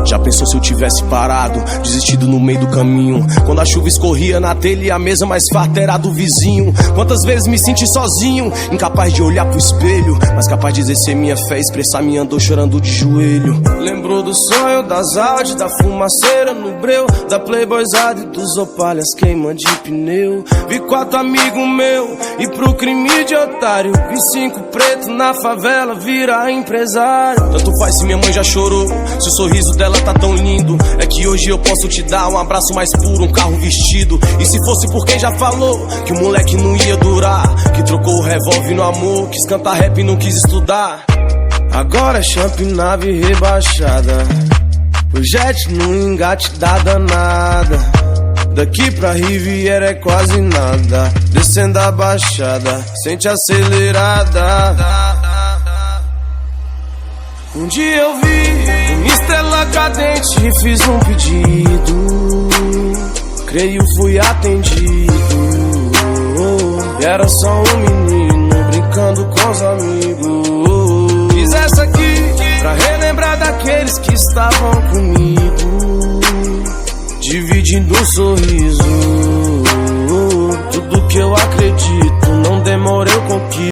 Já pensou se eu tivesse parado, desistido no meio do caminho? Quando a chuva escorria na telha e a mesa mais farta era do vizinho. Quantas vezes me senti sozinho, incapaz de olhar pro espelho, mas capaz de exercer minha fé, expressar minha dor chorando de joelho. Lembrou do sonho, das Audi, da fumaceira no breu, da playboyzada e dos opalhas queima de pneu. Vi 4 amigos meu e pro crime de otário, vi 5 pretos na favela virar empresário. Tanto faz se minha mãe já chorou, se o sorriso dela tá tão lindo. É que hoje eu posso te dar um abraço mais puro, um carro vestido. E se fosse por quem já falou que o moleque não ia durar, que trocou o revólver no amor, quis cantar rap e não quis estudar. Agora é champ nave rebaixada, o jet no engate da danada. Daqui pra Riviera é quase nada, descendo a baixada, sente acelerada. Um dia eu vi uma estrela cadente e fiz um pedido, creio fui atendido. E era só um menino brincando com os amigos. Fiz essa aqui pra relembrar daqueles que estavam comigo, dividindo um sorriso. Tudo que eu acredito, não demorei, eu conquisto.